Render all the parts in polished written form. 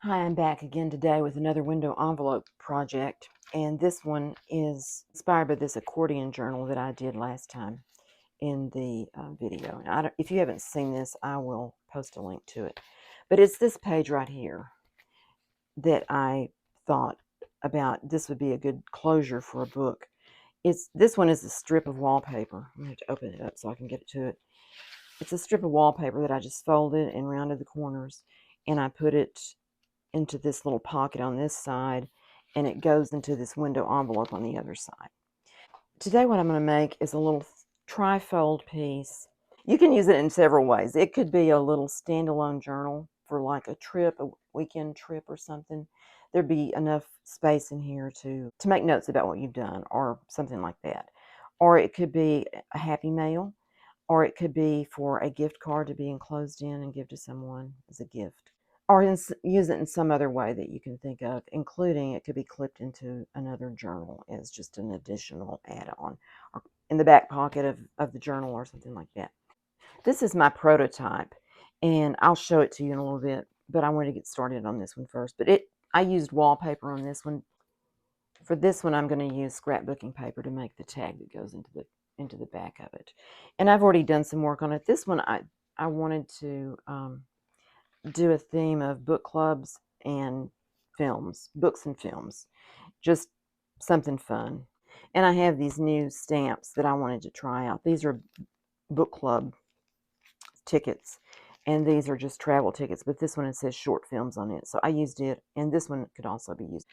Hi, I'm back again today with another window envelope project, and this one is inspired by this accordion journal that I did last time in the video. And if you haven't seen this, I will post a link to it. But it's this page right here that I thought about. This would be a good closure for a book. This one is a strip of wallpaper. I'm going to have to open it up so I can get it to it. It's a strip of wallpaper that I just folded and rounded the corners, and I put it into this little pocket on this side, and it goes into this window envelope on the other side. Today what I'm going to make is a little tri-fold piece. You can use it in several ways. It could be a little standalone journal for like a trip, a weekend trip or something. There'd be enough space in here to make notes about what you've done or something like that. Or it could be a happy mail, or it could be for a gift card to be enclosed in and give to someone as a gift, or use it in some other way that you can think of, including it could be clipped into another journal as just an additional add-on, or in the back pocket of the journal or something like that. This is my prototype, and I'll show it to you in a little bit, but I want to get started on this one first. But I used wallpaper on this one. For this one, I'm going to use scrapbooking paper to make the tag that goes into the back of it. And I've already done some work on it. This one, I wanted to do a theme of book clubs and films, books and films, just something fun. And I have these new stamps that I wanted to try out. These are book club tickets, and these are just travel tickets, but this one, it says short films on it. So I used it, and this one could also be used.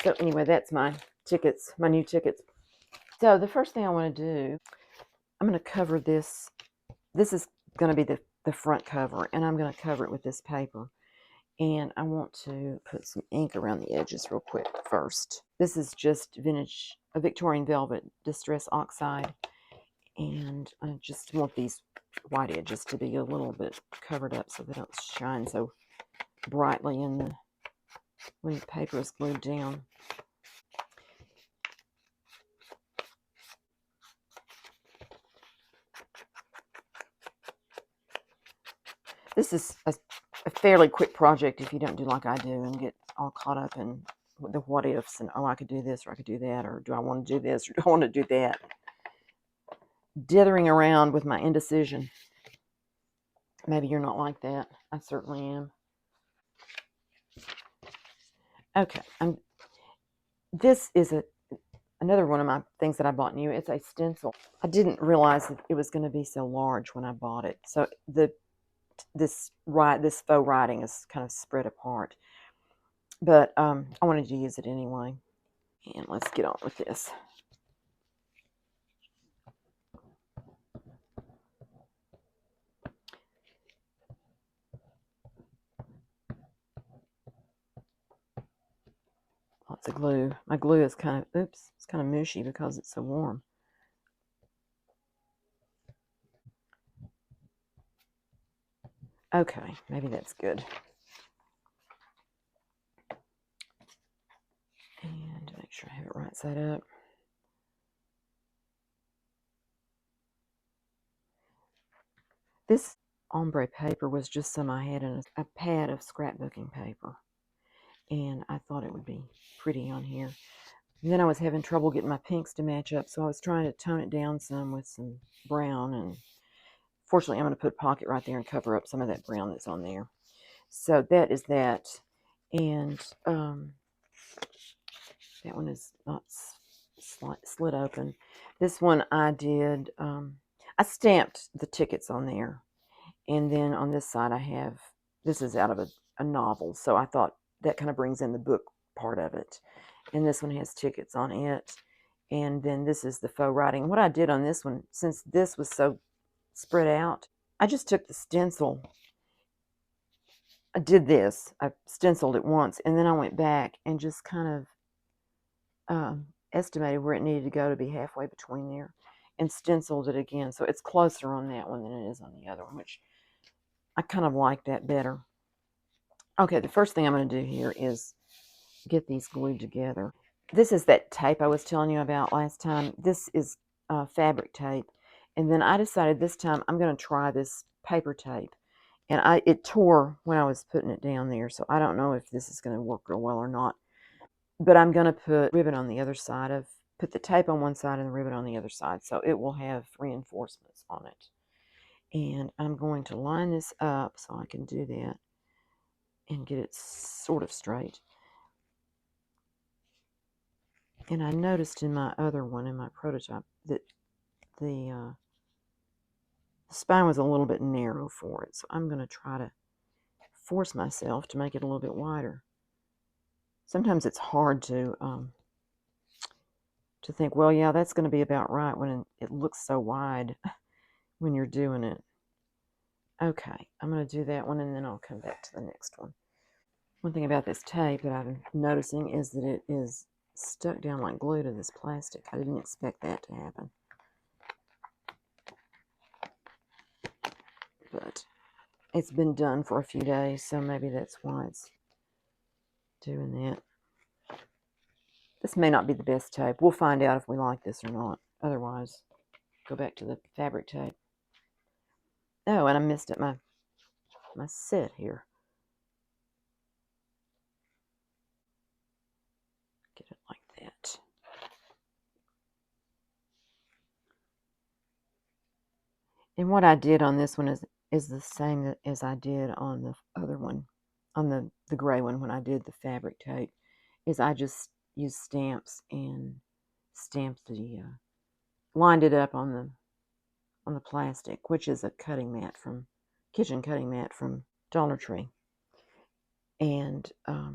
So anyway, that's my tickets, my new tickets. So the first thing I want to do, I'm going to cover this. This is going to be the front cover, and I'm going to cover it with this paper. And I want to put some ink around the edges real quick first. This is just vintage, a Victorian Velvet Distress Oxide. And I just want these white edges to be a little bit covered up so they don't shine so brightly when the paper is glued down. This is a fairly quick project if you don't do like I do and get all caught up in the what ifs and, oh, I could do this or I could do that, or do I want to do this or do I want to do that? Dithering around with my indecision. Maybe you're not like that. I certainly am. Okay, this is another one of my things that I bought new. It's a stencil. I didn't realize that it was going to be so large when I bought it. So this faux writing is kind of spread apart. But I wanted to use it anyway. And let's get on with this. Lots of glue. My glue is kind of, oops, it's kind of mushy because it's so warm. Okay, maybe that's good. And make sure I have it right side up. This ombre paper was just some I had in a pad of scrapbooking paper, and I thought it would be pretty on here. And then I was having trouble getting my pinks to match up, so I was trying to tone it down some with some brown, and fortunately I'm going to put a pocket right there and cover up some of that brown that's on there. So that is that, and that one is not slid open. This one I did, I stamped the tickets on there, and then on this side I have, this is out of a novel, so I thought that kind of brings in the book part of it. And this one has tickets on it. And then this is the faux writing. What I did on this one, since this was so spread out, I just took the stencil. I did this. I stenciled it once, and then I went back and just kind of estimated where it needed to go to be halfway between there, and stenciled it again. So it's closer on that one than it is on the other one, which I kind of like that better. Okay, the first thing I'm going to do here is get these glued together. This is that tape I was telling you about last time. This is fabric tape. And then I decided this time I'm going to try this paper tape. And it tore when I was putting it down there, so I don't know if this is going to work real well or not. But I'm going to put ribbon on the other side put the tape on one side and the ribbon on the other side, so it will have reinforcements on it. And I'm going to line this up so I can do that and get it sort of straight. And I noticed in my other one, in my prototype, that the spine was a little bit narrow for it. So I'm going to try to force myself to make it a little bit wider. Sometimes it's hard to think, well, yeah, that's going to be about right when it looks so wide when you're doing it. Okay, I'm going to do that one, and then I'll come back to the next one. One thing about this tape that I'm noticing is that it is stuck down like glue to this plastic. I didn't expect that to happen. But it's been done for a few days, so maybe that's why it's doing that. This may not be the best tape. We'll find out if we like this or not. Otherwise, go back to the fabric tape. Oh, and I missed it, my set here. Get it like that. And what I did on this one is the same as I did on the other one, on the gray one when I did the fabric tape, is I just used stamps and stamped the, lined it up on the plastic, which is a cutting mat kitchen cutting mat from Dollar Tree. And I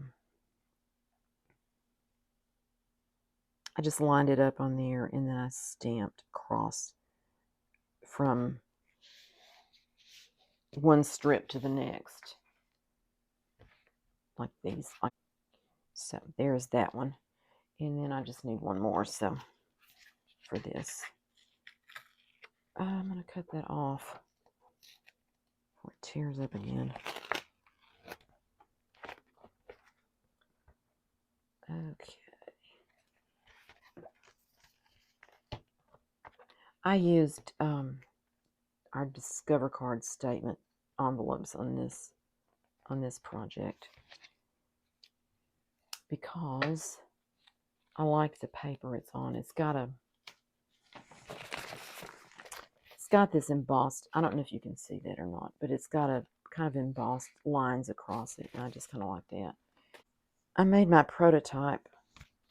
just lined it up on there, and then I stamped across from one strip to the next, like these. So there's that one. And then I just need one more, so for this. I'm going to cut that off before it tears up again. Okay. I used our Discover Card statement envelopes on this project because I like the paper it's on. It's got this embossed, I don't know if you can see that or not, but it's got a kind of embossed lines across it, and I just kind of like that. I made my prototype.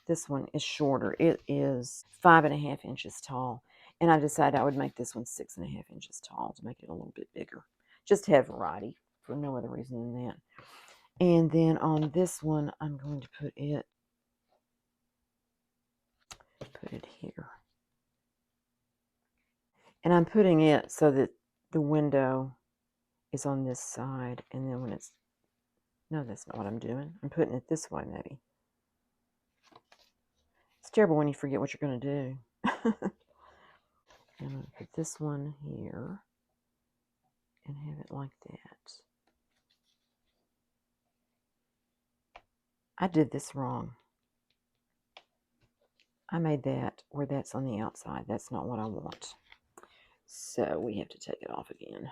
This one is shorter. It is 5.5 inches tall, and I decided I would make this one 6.5 inches tall to make it a little bit bigger. Just to have variety, for no other reason than that. And then on this one, I'm going to put it here. And I'm putting it so that the window is on this side, and then when it's, no, that's not what I'm doing. I'm putting it this way, maybe. It's terrible when you forget what you're going to do. I'm going to put this one here and have it like that. I did this wrong. I made that where that's on the outside. That's not what I want. So we have to take it off again.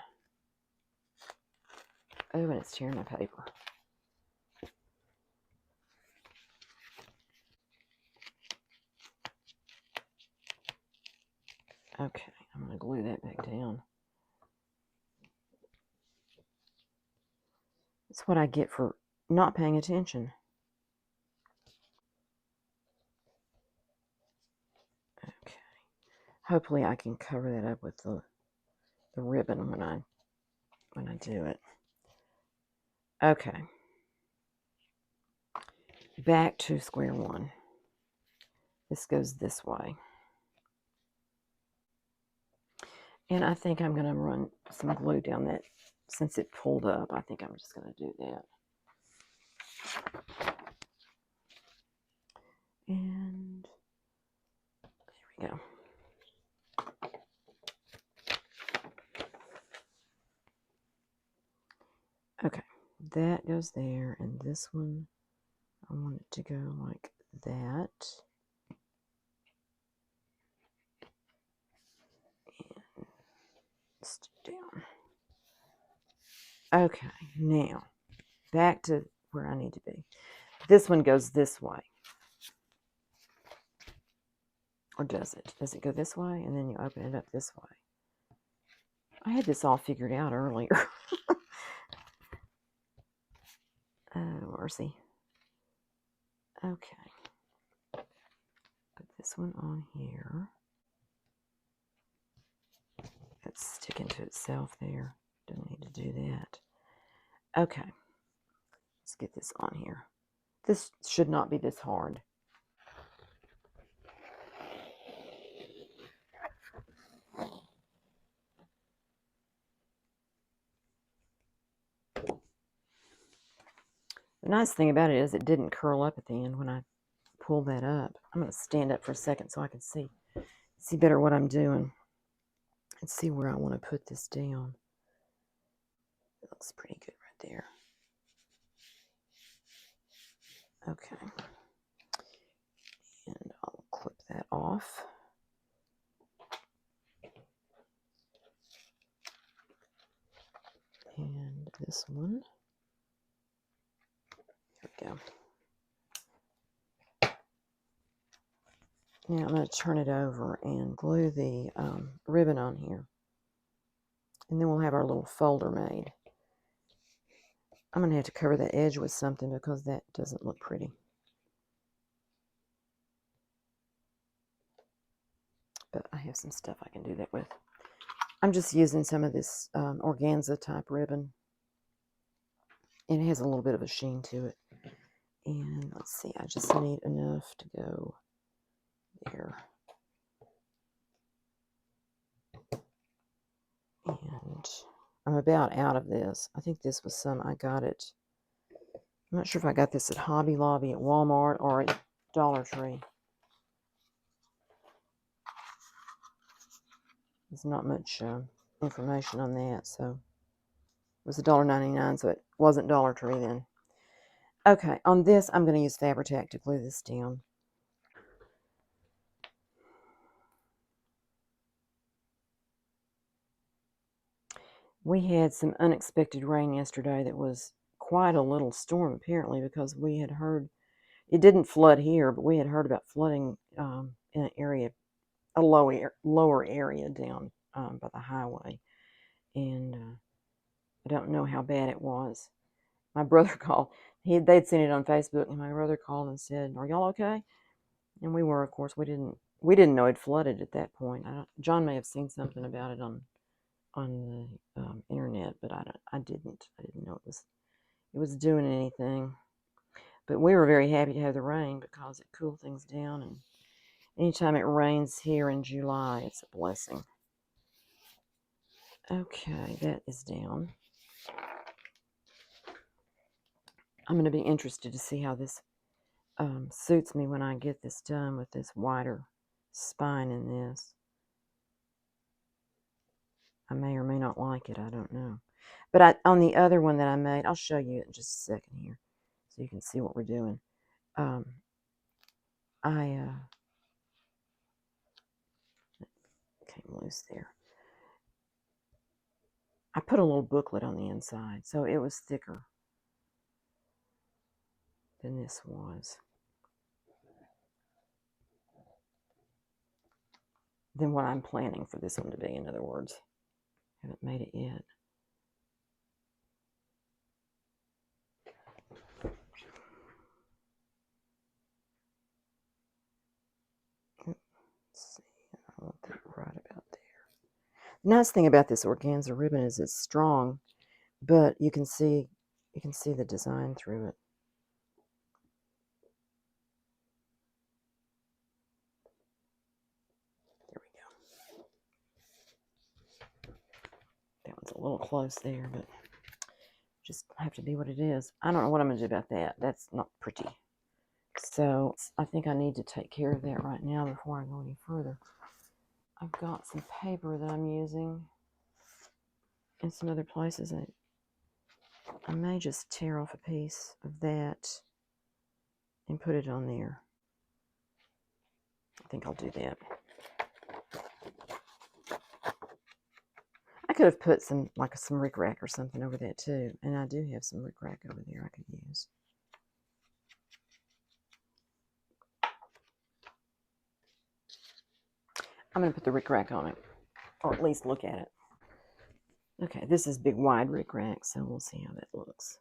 Oh, and it's tearing my paper. Okay, I'm going to glue that back down. That's what I get for not paying attention. Okay. Hopefully I can cover that up with the ribbon when I do it. Okay. Back to square one. This goes this way. And I think I'm going to run some glue down that. Since it pulled up, I think I'm just going to do that. And there we go. Okay, that goes there, and this one, I want it to go like that. And stick down. Okay, now back to where I need to be. This one goes this way. Or does it? Does it go this way and then you open it up this way? I had this all figured out earlier. Oh, mercy. Okay. Put this one on here. It's sticking to itself there. Don't need to do that. Okay. Let's get this on here. This should not be this hard. The nice thing about it is it didn't curl up at the end when I pulled that up. I'm going to stand up for a second so I can see better what I'm doing. And see where I want to put this down. It looks pretty good right there. Okay. And I'll clip that off. And this one. There we go. Now I'm going to turn it over and glue the ribbon on here. And then we'll have our little folder made. I'm going to have to cover the edge with something because that doesn't look pretty. But I have some stuff I can do that with. I'm just using some of this organza type ribbon. And it has a little bit of a sheen to it. And let's see, I just need enough to go there. And I'm about out of this. I think this was some, I got it. I'm not sure if I got this at Hobby Lobby, at Walmart, or at Dollar Tree. There's not much information on that, so it was $1.99, so it wasn't Dollar Tree then. Okay, on this, I'm going to use Fabri-Tac to glue this down. We had some unexpected rain yesterday that was quite a little storm, apparently, because we had heard, it didn't flood here, but we had heard about flooding in an area, a lower area down by the highway. And I don't know how bad it was. My brother called. They'd seen it on Facebook, and my brother called and said, "Are y'all okay?" And we were, of course. We didn't know it flooded at that point. John may have seen something about it on the internet, but I didn't know it was doing anything. But we were very happy to have the rain because it cooled things down, and anytime it rains here in July, it's a blessing. Okay, that is down. I'm going to be interested to see how this suits me when I get this done with this wider spine in this. I may or may not like it, I don't know. But on the other one that I made, I'll show you in just a second here so you can see what we're doing. I came loose there. I put a little booklet on the inside, so it was thicker than this was. Than what I'm planning for this one to be, in other words. Haven't made it yet. Let's see, I want that right about there. The nice thing about this organza ribbon is it's strong, but you can see the design through it. There we go. That one's a little close there, but just have to be what it is. I don't know what I'm going to do about that. That's not pretty. So I think I need to take care of that right now before I go any further. I've got some paper that I'm using in some other places. I may just tear off a piece of that and put it on there. I think I'll do that. I could have put some, like some rickrack or something over that too. And I do have some rickrack over there I could use. I'm going to put the rickrack on it, or at least look at it. Okay, this is big wide rickrack, so we'll see how that looks.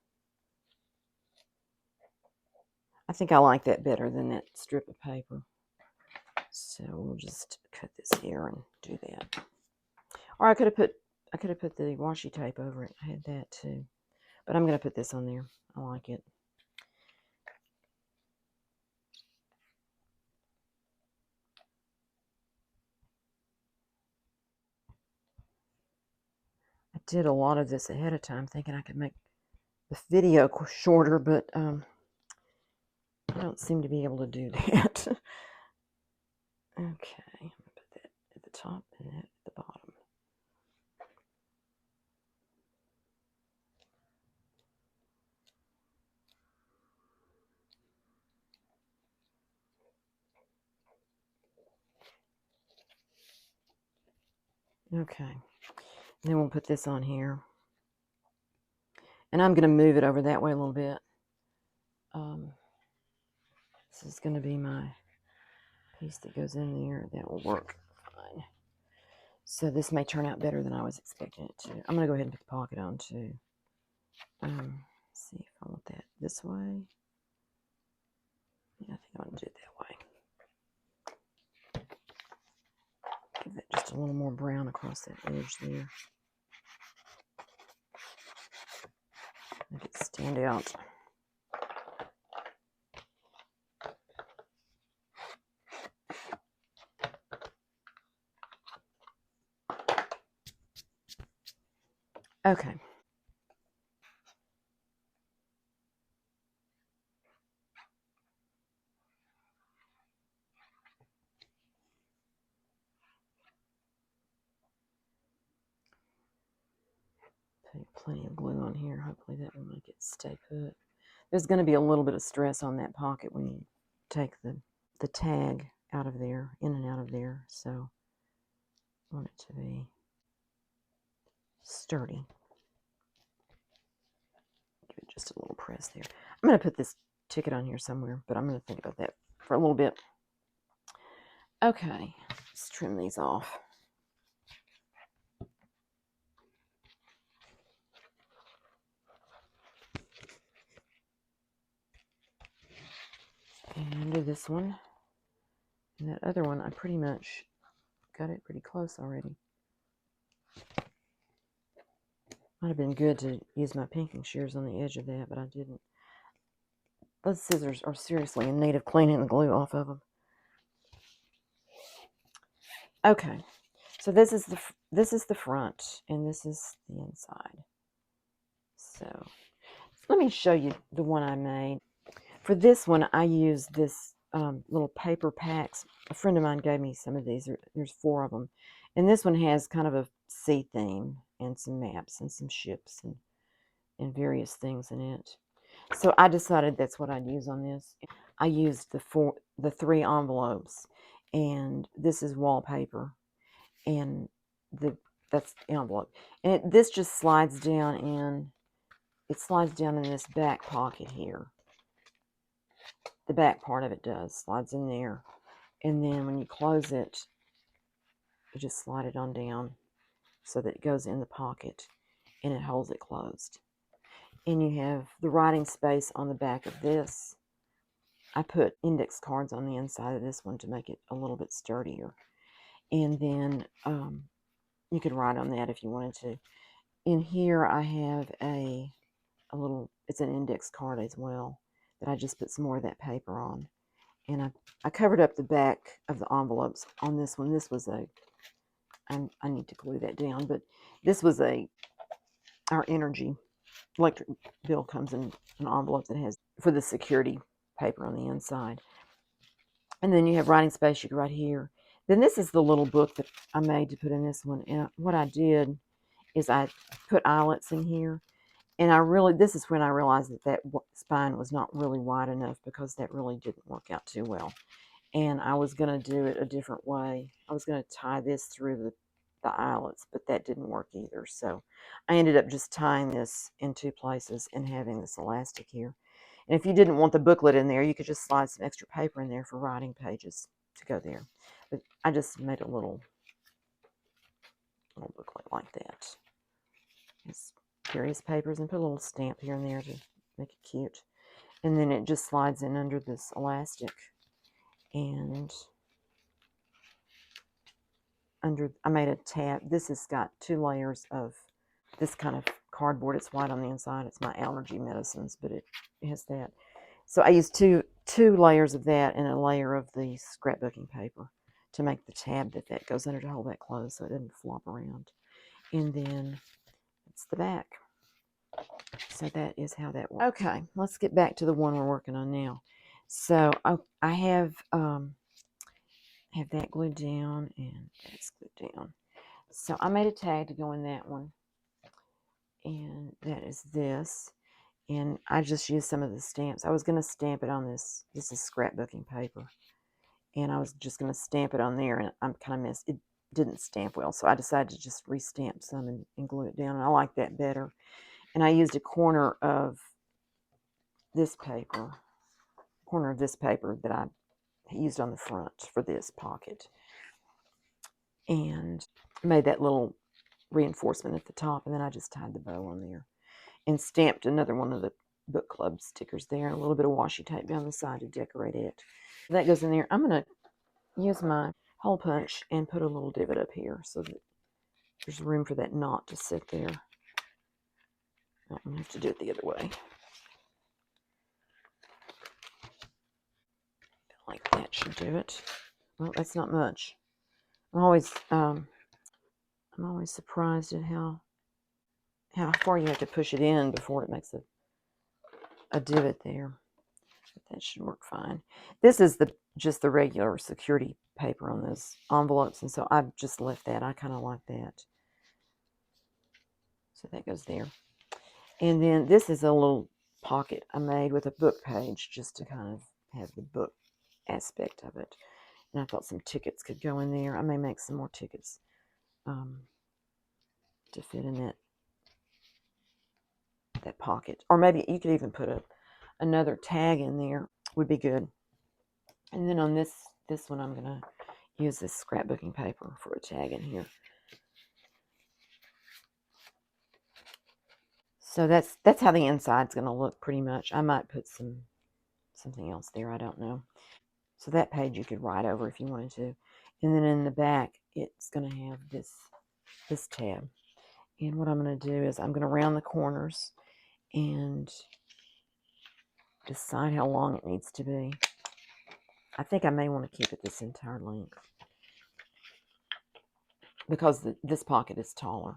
I think I like that better than that strip of paper. So we'll just cut this here and do that. Or I could have put the washi tape over it. I had that too. But I'm going to put this on there. I like it. I did a lot of this ahead of time thinking I could make the video shorter, but I don't seem to be able to do that. Okay, I'm going to put that at the top and that at the bottom. Okay, and then we'll put this on here. And I'm going to move it over that way a little bit. This is going to be my piece that goes in there. That will work fine. So this may turn out better than I was expecting it to. I'm going to go ahead and put the pocket on too. Let's see if I want that this way. Yeah, I think I want to do it that way. Give that just a little more brown across that edge there. Make it stand out. Okay. Put plenty of glue on here. Hopefully that will make it stay put. There's going to be a little bit of stress on that pocket when you take the tag out of there, in and out of there. So I want it to be sturdy. Give it just a little press there. I'm going to put this ticket on here somewhere, but I'm going to think about that for a little bit. Okay, let's trim these off. And do this one. And that other one, I pretty much got it pretty close already. Might have been good to use my pinking shears on the edge of that, but I didn't. Those scissors are seriously in need of cleaning the glue off of them. Okay, so this is the front, and this is the inside. So let me show you the one I made. For this one, I used this little paper packs. A friend of mine gave me some of these. There's 4 of them. And this one has kind of a sea theme and some maps and some ships and various things in it. So I decided that's what I'd use on this. I used the 3 envelopes, and this is wallpaper, and that's the envelope. And this just slides down in. It slides down in this back pocket here. The back part of it slides in there, and then when you close it, you just slide it on down so that it goes in the pocket and it holds it closed. And you have the writing space on the back of this. I put index cards on the inside of this one to make it a little bit sturdier, and then you could write on that if you wanted to. In here I have a little, it's an index card as well, that I just put some more of that paper on. And I covered up the back of the envelopes on this one. This was I need to glue that down, but this was our energy electric bill comes in an envelope that has, for the security paper on the inside. And then you have writing space, you can write here. Then this is the little book that I made to put in this one. And what I did is I put eyelets in here. And this is when I realized that spine was not really wide enough, because that really didn't work out too well. And I was going to do it a different way. I was going to tie this through the the eyelets, but that didn't work either. So I ended up just tying this in 2 places and having this elastic here. And if you didn't want the booklet in there, you could just slide some extra paper in there for writing pages to go there. But I just made a little booklet like that. It's various papers and put a little stamp here and there to make it cute. And then it just slides in under this elastic. And I made a tab. This has got 2 layers of this kind of cardboard. It's white on the inside. It's my allergy medicines, but it has that. So I used two layers of that and a layer of the scrapbooking paper to make the tab that goes under to hold that closed so it doesn't flop around. And then it's the back. So that is how that works. Okay, let's get back to the one we're working on now. So I have that glued down and that's glued down. So I made a tag to go in that one, and that is this. And I just used some of the stamps. I was going to stamp it on this. This is scrapbooking paper, and I was just going to stamp it on there, and I'm kind of missed. It didn't stamp well, so I decided to just re-stamp some and glue it down, and I like that better. And I used a corner of this paper that I used on the front for this pocket, and made that little reinforcement at the top, and then I just tied the bow on there and stamped another one of the book club stickers there, and a little bit of washi tape down the side to decorate it. That goes in there. I'm going to use my hole punch and put a little divot up here so that there's room for that knot to sit there. I'm going to have to do it the other way. Like that should do it. Well, that's not much. I'm always surprised at how far you have to push it in before it makes a divot there. But that should work fine. This is just the regular security paper on those envelopes, and so I've just left that. I kind of like that. So that goes there. And then this is a little pocket I made with a book page just to kind of have the book aspect of it. And I thought some tickets could go in there. I may make some more tickets to fit in that pocket. Or maybe you could even put another tag in there. Would be good. And then on this one, I'm going to use this scrapbooking paper for a tag in here. So that's how the inside's going to look pretty much. I might put something else there. I don't know. So that page you could write over if you wanted to. And then in the back, it's going to have this tab. And what I'm going to do is I'm going to round the corners and decide how long it needs to be. I think I may want to keep it this entire length because this pocket is taller.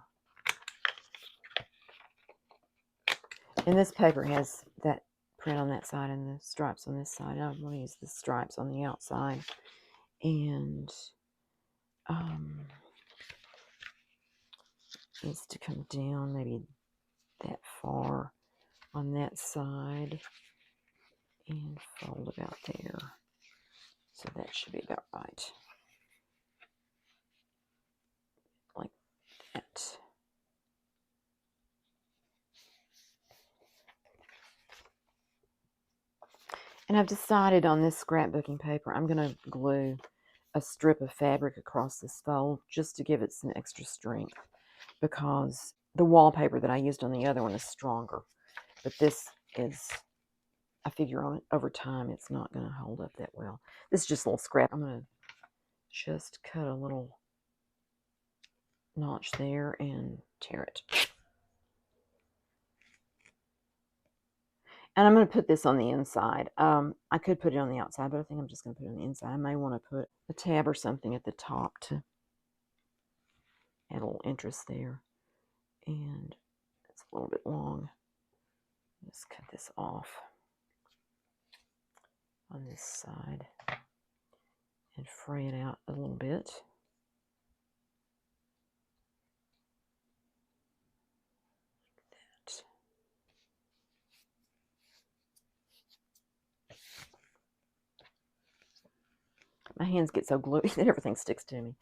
And this paper has that print on that side and the stripes on this side. I'm going to use the stripes on the outside. And needs to come down maybe that far on that side and fold about there. So that should be about right. Like that. And I've decided on this scrapbooking paper, I'm going to glue a strip of fabric across this fold just to give it some extra strength, because the wallpaper that I used on the other one is stronger. But this is, I figure on it over time, it's not going to hold up that well. This is just a little scrap. I'm going to just cut a little notch there and tear it. And I'm going to put this on the inside. I could put it on the outside, but I think I'm just going to put it on the inside. I may want to put a tab or something at the top to add a little interest there. And it's a little bit long. Just cut this off on this side and fray it out a little bit. My hands get so gluey that everything sticks to me.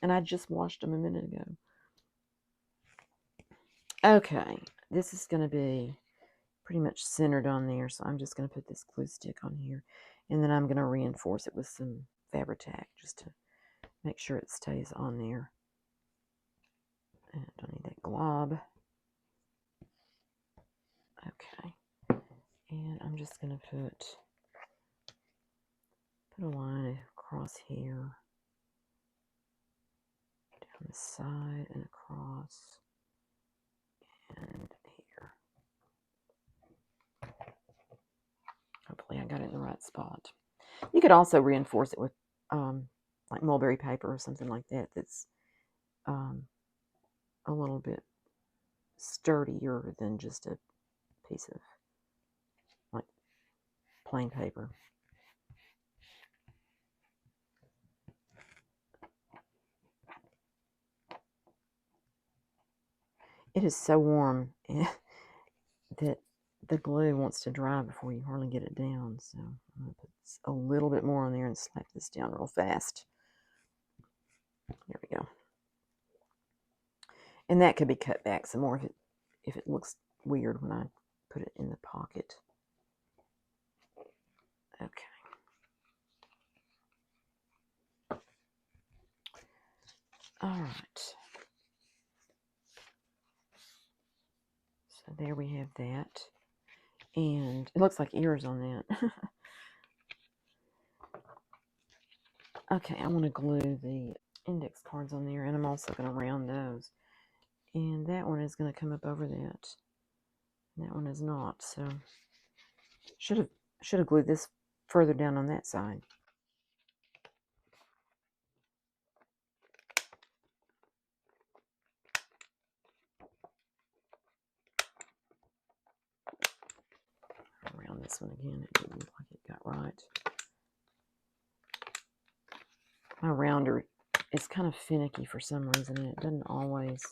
And I just washed them a minute ago. Okay, this is going to be pretty much centered on there, so I'm just going to put this glue stick on here, and then I'm going to reinforce it with some Fabri-Tac just to make sure it stays on there. And I don't need that glob. Okay, and I'm just going to put a line across here, down the side and across, and here. Hopefully I got it in the right spot. You could also reinforce it with like mulberry paper or something like that that's a little bit sturdier than just a piece of like plain paper. It is so warm that the glue wants to dry before you hardly get it down. So I'm going to put a little bit more on there and slap this down real fast. There we go. And that could be cut back some more if it looks weird when I put it in the pocket. Okay. All right. So there we have that. And it looks like ears on that. Okay, I want to glue the index cards on there, and I'm also going to round those. And that one is going to come up over that. And that one is not, so should have glued this further down on that side. Around this one again, it didn't look like it got right. My rounder is kind of finicky for some reason, and it doesn't always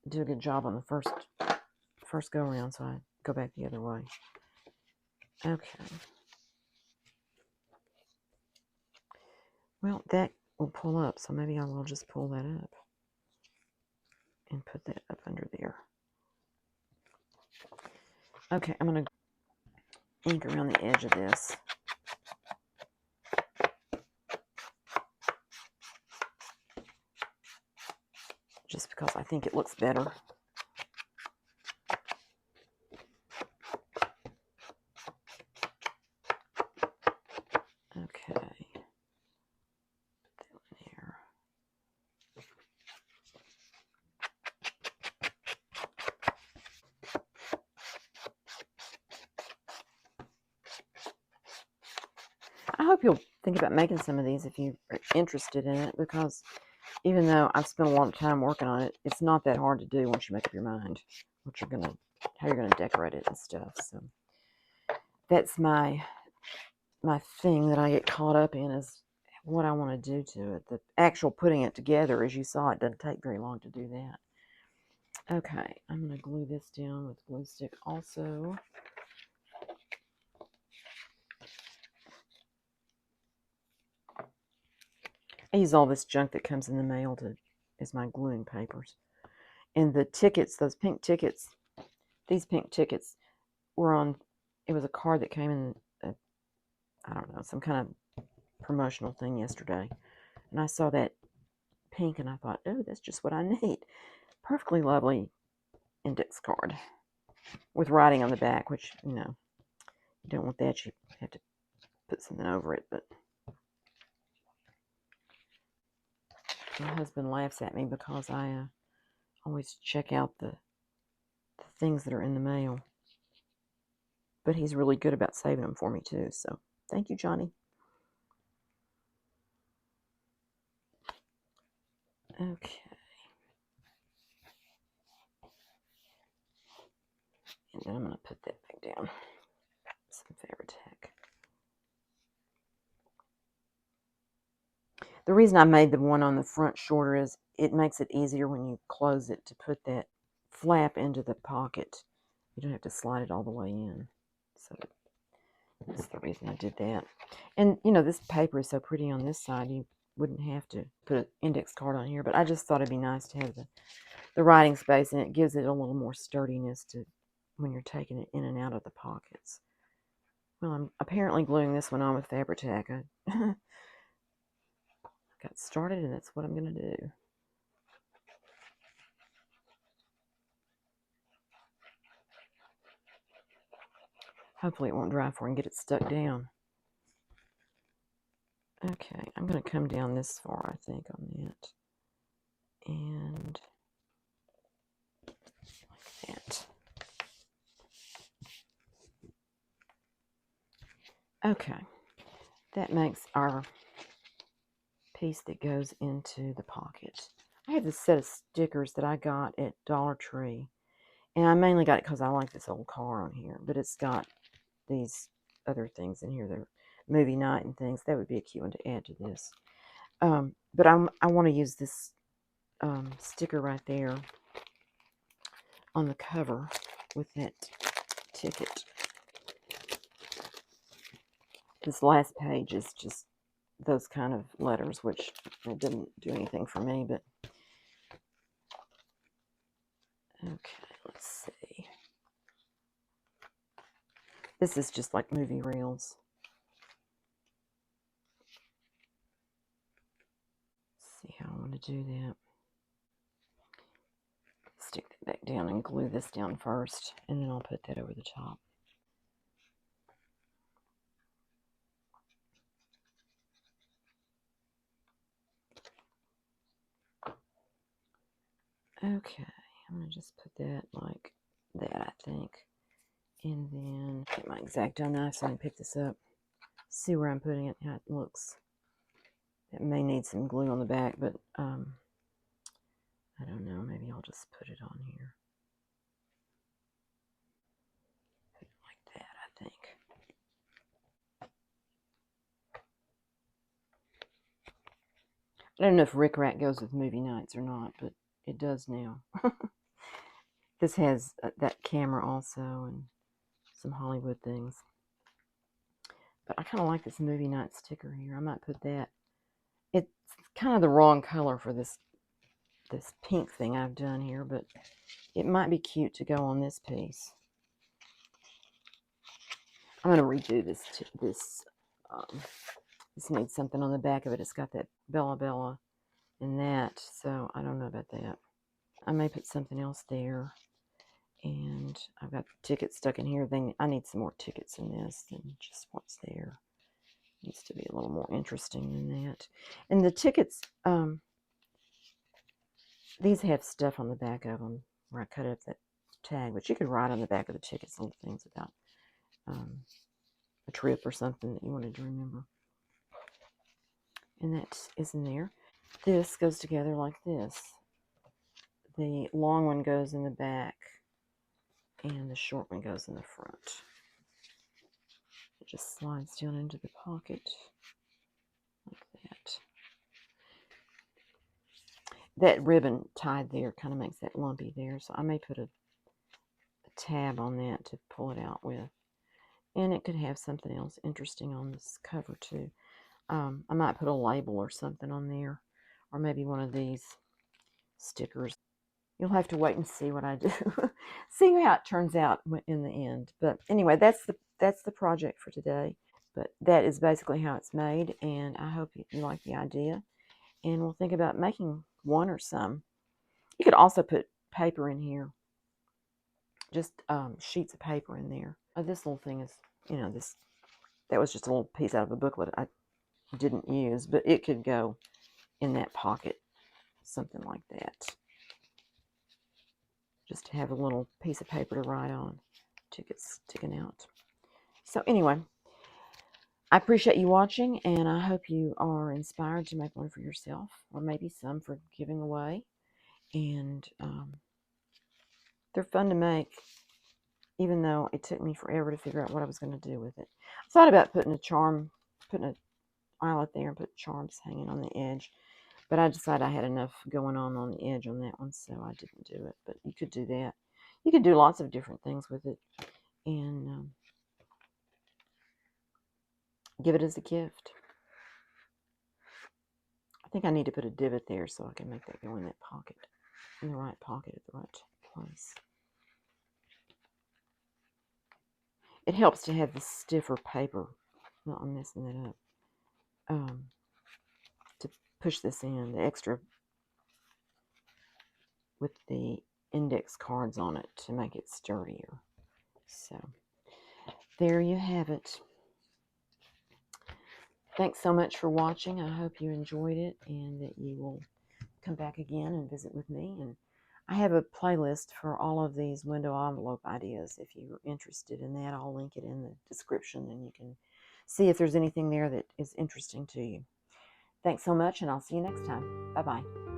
do a good job on the first go around, so I go back the other way. Okay. Well, that will pull up, so maybe I will just pull that up and put that up under there. Okay, I'm going to ink around the edge of this. Just because I think it looks better. Okay. Put that one there. I hope you'll think about making some of these if you are interested in it, because even though I've spent a lot of time working on it, it's not that hard to do once you make up your mind how you're gonna decorate it and stuff. So that's my thing that I get caught up in, is what I want to do to it. The actual putting it together, as you saw, it doesn't take very long to do that. Okay, I'm going to glue this down with glue stick also. I use all this junk that comes in the mail as my gluing papers. And the tickets, those pink tickets, these pink tickets were on, it was a card that came in, I don't know, some kind of promotional thing yesterday. And I saw that pink and I thought, oh, that's just what I need. Perfectly lovely index card with writing on the back, which, you don't want that. You have to put something over it. But my husband laughs at me because I always check out the things that are in the mail. But he's really good about saving them for me too. So thank you, Johnny. Okay. And then I'm going to put that back down. Some Fabri-Tac. The reason I made the one on the front shorter is it makes it easier when you close it to put that flap into the pocket. You don't have to slide it all the way in. So that's the reason I did that. And, this paper is so pretty on this side. You wouldn't have to put an index card on here, but I just thought it'd be nice to have the writing space, and it gives it a little more sturdiness to when you're taking it in and out of the pockets. Well, I'm apparently gluing this one on with Fabri-Tac. I got started, and that's what I'm going to do. Hopefully it won't dry before I can get it stuck down. Okay, I'm going to come down this far, I think, on that. And like that. Okay, that makes our piece that goes into the pocket. I have this set of stickers that I got at Dollar Tree, and I mainly got it because I like this old car on here, but it's got these other things in here. They're movie night and things. That would be a cute one to add to this. But I want to use this sticker right there on the cover with that ticket. This last page is just those kind of letters, which it didn't do anything for me, but okay, let's see. This is just like movie reels. Let's see how I want to do that. Stick that back down and glue this down first, and then I'll put that over the top. Okay, I'm going to just put that like that, I think. And then get my X-Acto knife so I can pick this up. See where I'm putting it, how it looks. It may need some glue on the back, but I don't know. Maybe I'll just put it on here. Put it like that, I think. I don't know if Rick Rack goes with movie nights or not, but it does now. This has that camera also and some Hollywood things. But I kind of like this movie night sticker here. I might put that. It's kind of the wrong color for this pink thing I've done here, but it might be cute to go on this piece. I'm going to redo this. This needs something on the back of it. It's got that Bella Bella and that, so I don't know about that. I may put something else there. And I've got tickets stuck in here. I need some more tickets in this than just what's there. It needs to be a little more interesting than that. And the tickets, these have stuff on the back of them where I cut up that tag, but you could write on the back of the tickets little things about a trip or something that you wanted to remember. And that is in there. This goes together like this. The long one goes in the back, and the short one goes in the front. It just slides down into the pocket like that. That ribbon tied there kind of makes that lumpy there, so I may put a tab on that to pull it out with. And it could have something else interesting on this cover too. I might put a label or something on there, or maybe one of these stickers. You'll have to wait and see what I do. See how it turns out in the end. But anyway, that's the project for today. But that is basically how it's made, and I hope you like the idea. And we'll think about making one or some. You could also put paper in here, just sheets of paper in there. This little thing is, that was just a little piece out of a booklet I didn't use, but it could go in that pocket, something like that. Just to have a little piece of paper to write on, tickets sticking out. So anyway, I appreciate you watching, and I hope you are inspired to make one for yourself, or maybe some for giving away. And they're fun to make, even though it took me forever to figure out what I was going to do with it. I thought about putting an eyelet there and put charms hanging on the edge, but I decided I had enough going on the edge on that one, so I didn't do it. But you could do that. You could do lots of different things with it, and give it as a gift. think I need to put a divot there so I can make that go in that pocket, in the right pocket at the right place. It helps to have the stiffer paper. No, I'm messing that up. To push this in, the extra with the index cards on it to make it sturdier. So there you have it. Thanks so much for watching. I hope you enjoyed it and that you will come back again and visit with me. And I have a playlist for all of these window envelope ideas. If you're interested in that, I'll link it in the description and you can see if there's anything there that is interesting to you. Thanks so much, and I'll see you next time. Bye-bye.